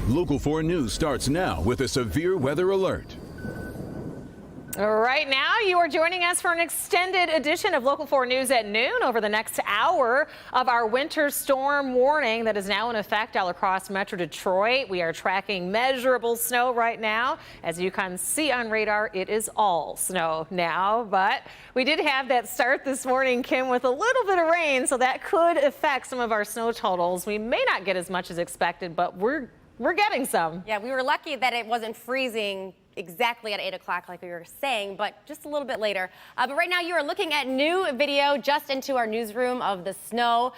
Local 4 News starts now with a severe weather alert. Right now, you are joining us for an extended edition of Local 4 News at noon. Over the next hour of our winter storm warning that is now in effect all across Metro Detroit. We are tracking measurable snow right now. As you can see on radar, it is all snow now. But we did have that start this morning, Kim, with a little bit of rain, so that could affect some of our snow totals. We may not get as much as expected, but we're getting some. Yeah, we were lucky that it wasn't freezing exactly at 8 o'clock like we were saying, but just a little bit later. But right now you are looking at new video just into our newsroom of the snow.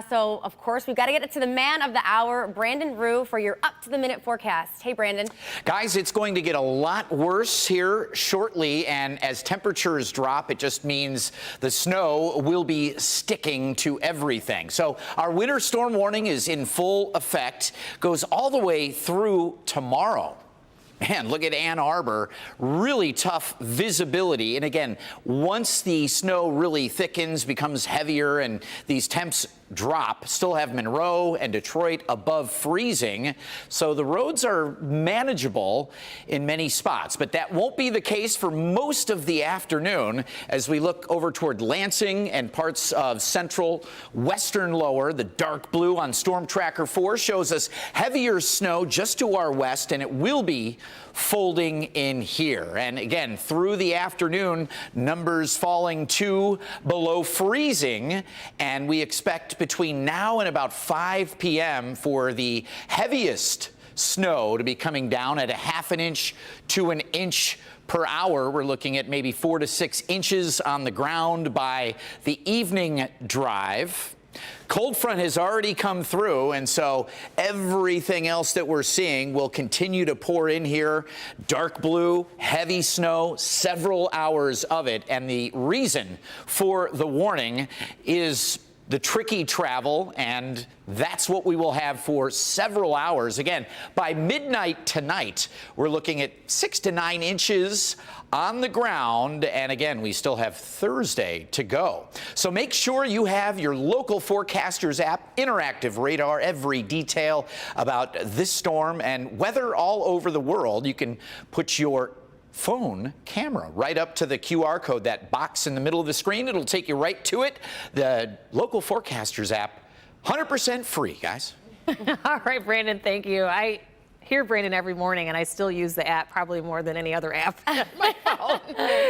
So of course we've got to get it to the man of the hour, Brandon Rue, for your up-to-the-minute forecast. Hey, Brandon. Guys, it's going to get a lot worse here shortly, and as temperatures drop, it just means the snow will be sticking to everything. So our winter storm warning is in full effect, goes all the way through tomorrow. Man, look at Ann Arbor, really tough visibility. And again, once the snow really thickens, becomes heavier, and these temps drop, still have Monroe and Detroit above freezing. So the roads are manageable in many spots, but that won't be the case for most of the afternoon as we look over toward Lansing and parts of central western lower. The dark blue on Storm Tracker 4 shows us heavier snow just to our west, and it will be folding in here. And again, through the afternoon, numbers falling to below freezing, and we expect between now and about 5 p.m. for the heaviest snow to be coming down at a ½ an inch to an inch per hour. We're looking at maybe 4 to 6 inches on the ground by the evening drive. Cold front has already come through, and so everything else that we're seeing will continue to pour in here. Dark blue, heavy snow, several hours of it. And the reason for the warning is the tricky travel, and that's what we will have for several hours. Again, by midnight tonight, we're looking at 6 to 9 inches on the ground, and again, we still have Thursday to go. So make sure you have your local forecasters app, interactive radar, every detail about this storm and weather all over the world. You can put your phone camera right up to the QR code, that box in the middle of the screen. It'll take you right to it. The local forecasters app, 100% free, guys. All right, Brandon, thank you. I hear Brandon every morning, and I still use the app probably more than any other app on my phone.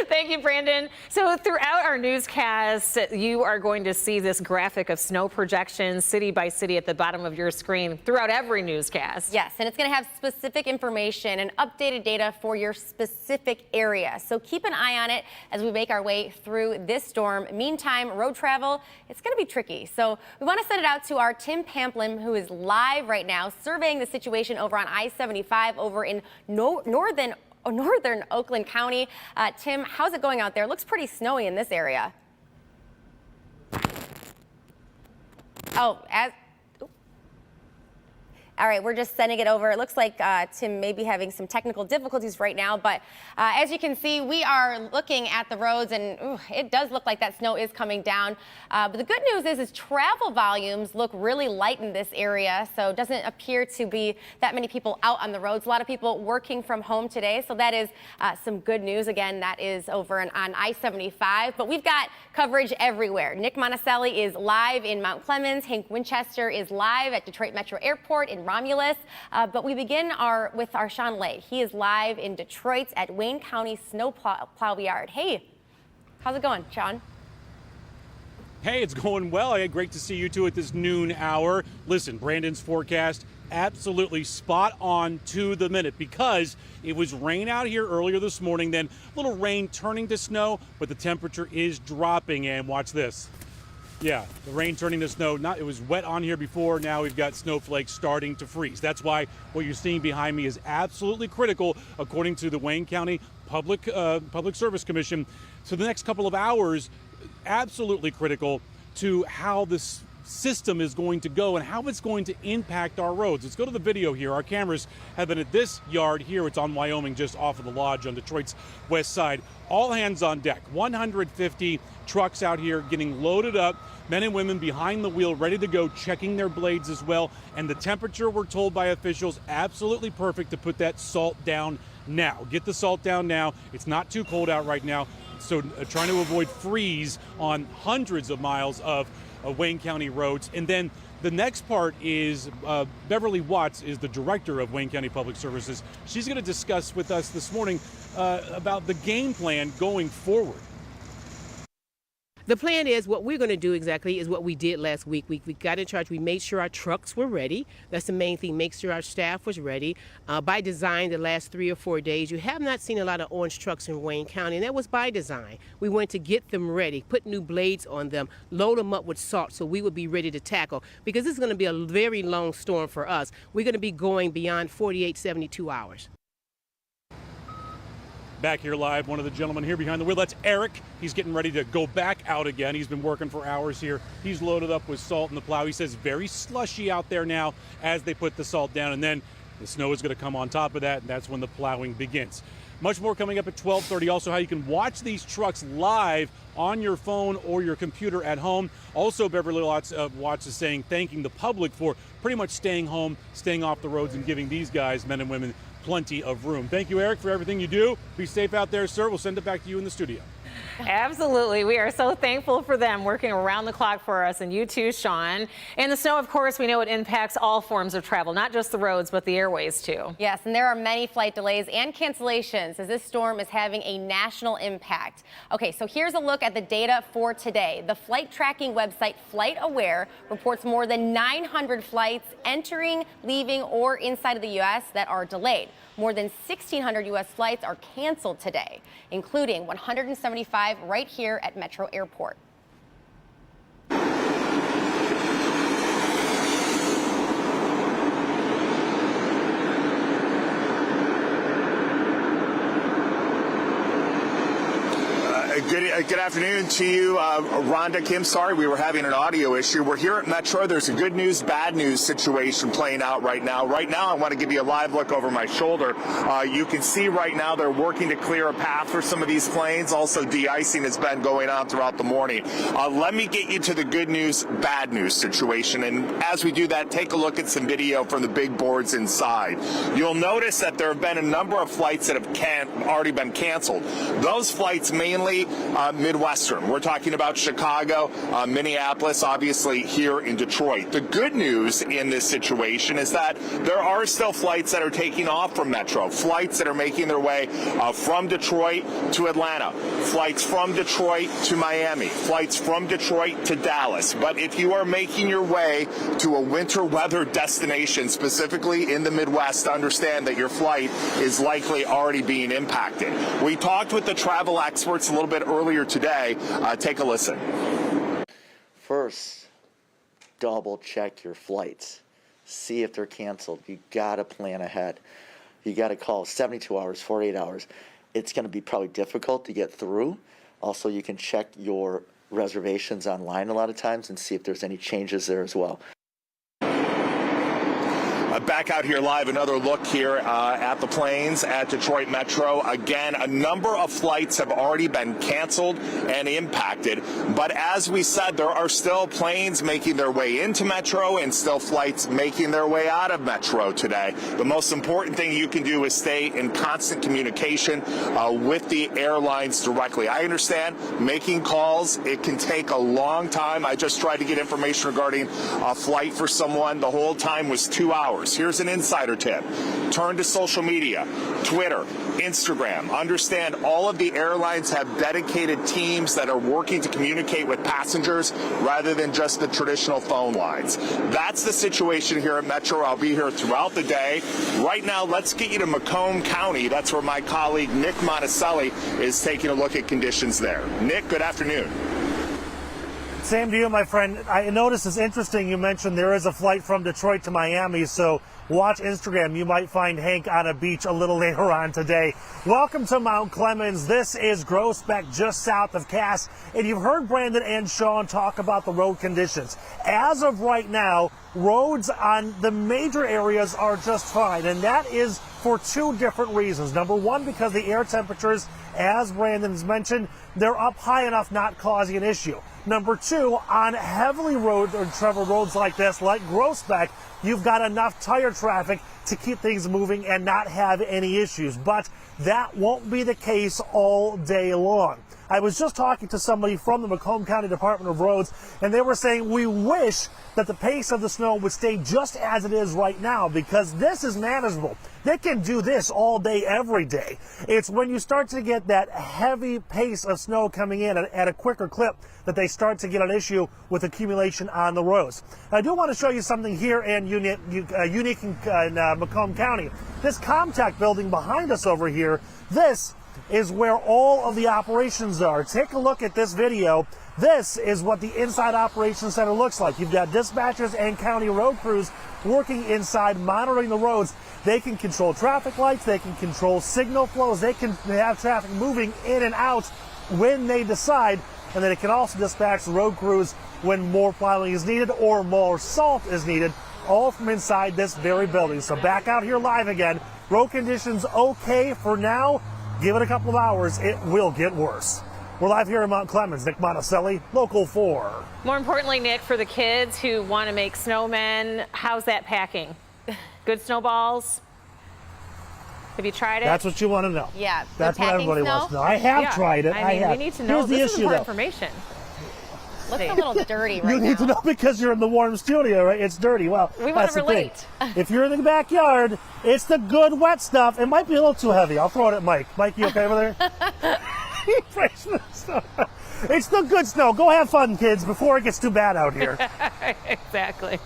Thank you, Brandon. So throughout our newscast, you are going to see this graphic of snow projections city by city at the bottom of your screen throughout every newscast. Yes, and it's going to have specific information and updated data for your specific area. So keep an eye on it as we make our way through this storm. Meantime, road travel, it's going to be tricky. So we want to send it out to our Tim Pamplin, who is live right now surveying the situation over on I-75 over in northern Oakland County. Tim, how's it going out there? It looks pretty snowy in this area. All right, we're just sending it over. It looks like Tim may be having some technical difficulties right now, but as you can see, we are looking at the roads, and it does look like that snow is coming down. But the good news is travel volumes look really light in this area, so it doesn't appear to be that many people out on the roads. A lot of people working from home today, so that is some good news. Again, that is over on I-75, but we've got coverage everywhere. Nick Monticelli is live in Mount Clemens. Hank Winchester is live at Detroit Metro Airport in Romulus, but we begin with our Sean Lay. He is live in Detroit at Wayne County Snow Plow Yard. Hey, how's it going, Sean? Hey, it's going well. Hey, great to see you two at this noon hour. Listen, Brandon's forecast absolutely spot on to the minute, because it was rain out here earlier this morning, then a little rain turning to snow, but the temperature is dropping. And watch this. Yeah, the rain turning to snow. It was wet on here before. Now we've got snowflakes starting to freeze. That's why what you're seeing behind me is absolutely critical, according to the Wayne County Public Service Commission. So the next couple of hours, absolutely critical to how this system is going to go and how it's going to impact our roads. Let's go to the video here. Our cameras have been at this yard here. It's on Wyoming, just off of the lodge on Detroit's west side. All hands on deck. 150 trucks out here getting loaded up. Men and women behind the wheel, ready to go, checking their blades as well. And the temperature, we're told by officials, absolutely perfect to put that salt down now. Get the salt down now. It's not too cold out right now. So trying to avoid freeze on hundreds of miles of Wayne County roads. And then the next part is Beverly Watts is the director of Wayne County Public Services. She's going to discuss with us this morning about the game plan going forward. The plan is what we're going to do exactly is what we did last week. We got in charge. We made sure our trucks were ready. That's the main thing. Make sure our staff was ready. By design, the last 3 or 4 days, you have not seen a lot of orange trucks in Wayne County, and that was by design. We wanted to get them ready, put new blades on them, load them up with salt so we would be ready to tackle. Because this is going to be a very long storm for us. We're going to be going beyond 48, 72 hours. Back here live, one of the gentlemen here behind the wheel, that's Eric. He's getting ready to go back out again. He's been working for hours here. He's loaded up with salt in the plow. He says very slushy out there now as they put the salt down, and then the snow is going to come on top of that, and that's when the plowing begins. Much more coming up at 12:30. Also, how you can watch these trucks live on your phone or your computer at home. Also, Beverly Watts is saying, thanking the public for pretty much staying home, staying off the roads, and giving these guys, men and women, plenty of room. Thank you, Eric, for everything you do. Be safe out there, sir. We'll send it back to you in the studio. Absolutely. We are so thankful for them working around the clock for us, and you too, Sean. And the snow, of course, we know it impacts all forms of travel, not just the roads, but the airways too. Yes, and there are many flight delays and cancellations as this storm is having a national impact. Okay, so here's a look at the data for today. The flight tracking website FlightAware reports more than 900 flights entering, leaving, or inside of the U.S. that are delayed. More than 1,600 U.S. flights are canceled today, including 175 right here at Metro Airport. Good afternoon to you, Rhonda, Kim. Sorry, we were having an audio issue. We're here at Metro. There's a good news, bad news situation playing out right now. Right now, I want to give you a live look over my shoulder. You can see right now they're working to clear a path for some of these planes. Also, de-icing has been going on throughout the morning. Let me get you to the good news, bad news situation. And as we do that, take a look at some video from the big boards inside. You'll notice that there have been a number of flights that have already been canceled. Those flights mainly Midwestern. We're talking about Chicago, Minneapolis, obviously here in Detroit. The good news in this situation is that there are still flights that are taking off from Metro, flights that are making their way from Detroit to Atlanta, flights from Detroit to Miami, flights from Detroit to Dallas. But if you are making your way to a winter weather destination, specifically in the Midwest, understand that your flight is likely already being impacted. We talked with the travel experts a little bit earlier today. Take a listen. First, double check your flights. See if they're canceled. You gotta plan ahead. You gotta call 72 hours, 48 hours. It's gonna be probably difficult to get through. Also, you can check your reservations online a lot of times and see if there's any changes there as well. Back out here live, another look here at the planes at Detroit Metro. Again, a number of flights have already been canceled and impacted. But as we said, there are still planes making their way into Metro and still flights making their way out of Metro today. The most important thing you can do is stay in constant communication with the airlines directly. I understand making calls, it can take a long time. I just tried to get information regarding a flight for someone. The whole time was 2 hours. Here's an insider tip. Turn to social media, Twitter, Instagram. Understand all of the airlines have dedicated teams that are working to communicate with passengers rather than just the traditional phone lines. That's the situation here at Metro. I'll be here throughout the day. Right now, let's get you to Macomb County. That's where my colleague Nick Monticelli is taking a look at conditions there. Nick, good afternoon. Same to you, my friend. I noticed it's interesting you mentioned there is a flight from Detroit to Miami, so watch Instagram. You might find Hank on a beach a little later on today. Welcome to Mount Clemens. This is Groesbeck, just south of Cass. And you've heard Brandon and Sean talk about the road conditions. As of right now, roads on the major areas are just fine. And that is for two different reasons. Number one, because the air temperatures, as Brandon's mentioned, they're up high enough not causing an issue. Number two, on heavily traveled roads like this, like Groesbeck, you've got enough tire traffic to keep things moving and not have any issues. But that won't be the case all day long. I was just talking to somebody from the Macomb County Department of Roads, and they were saying we wish that the pace of the snow would stay just as it is right now, because this is manageable. They can do this all day, every day. It's when you start to get that heavy pace of snow coming in at a quicker clip that they start to get an issue with accumulation on the roads. I do want to show you something here in unique in Macomb County. This Comtech building behind us over here, this is where all of the operations are. Take a look at this video. This is what the inside operations center looks like. You've got dispatchers and county road crews working inside, monitoring the roads. They can control traffic lights, they can control signal flows, they can have traffic moving in and out when they decide, and then it can also dispatch road crews when more plowing is needed or more salt is needed, all from inside this very building. So back out here live again. Road conditions okay for now. Give it a couple of hours, it will get worse. We're live here in Mount Clemens. Nick Monticelli, Local 4. More importantly, Nick, for the kids who want to make snowmen, how's that packing? Good snowballs? Have you tried it? That's what you want to know. Yeah. That's what everybody wants to know. I have tried it. I mean, have. we need to know. Here's the This is issue, important though. information. Looks a little dirty right You need to know because you're in the warm studio, right? It's dirty. Well, We want that's to the thing. relate. If you're in the backyard, it's the good wet stuff. It might be a little too heavy. I'll throw it at Mike. Mike, you okay over there? He prays for the snow. It's the good snow. Go have fun, kids, before it gets too bad out here. Exactly.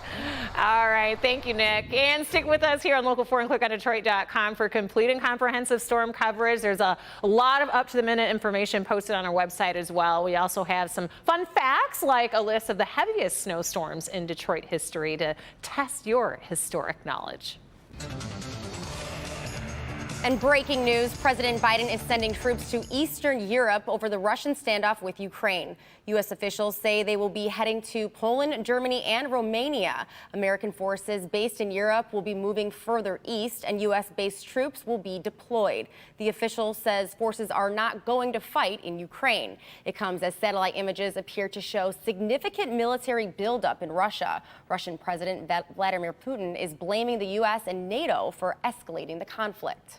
All right. Thank you, Nick. And stick with us here on Local 4 and clickondetroit.com for complete and comprehensive storm coverage. There's a lot of up-to-the-minute information posted on our website as well. We also have some fun facts, like a list of the heaviest snowstorms in Detroit history to test your historic knowledge. And breaking news, President Biden is sending troops to Eastern Europe over the Russian standoff with Ukraine. U.S. officials say they will be heading to Poland, Germany, and Romania. American forces based in Europe will be moving further east, and U.S.-based troops will be deployed. The official says forces are not going to fight in Ukraine. It comes as satellite images appear to show significant military buildup in Russia. Russian President Vladimir Putin is blaming the U.S. and NATO for escalating the conflict.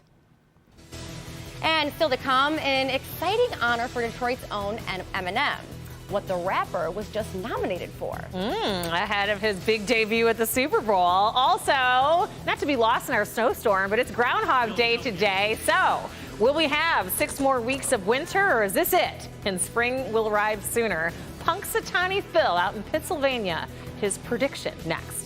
And still to come, an exciting honor for Detroit's own Eminem, what the rapper was just nominated for. Ahead of his big debut at the Super Bowl. Also, not to be lost in our snowstorm, but it's Groundhog Day today. So, will we have 6 more weeks of winter, or is this it? And spring will arrive sooner. Punxsutawney Phil out in Pennsylvania. His prediction next.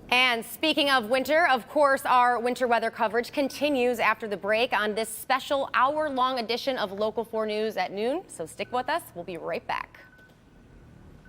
And speaking of winter, of course, our winter weather coverage continues after the break on this special hour-long edition of Local 4 News at noon. So stick with us. We'll be right back.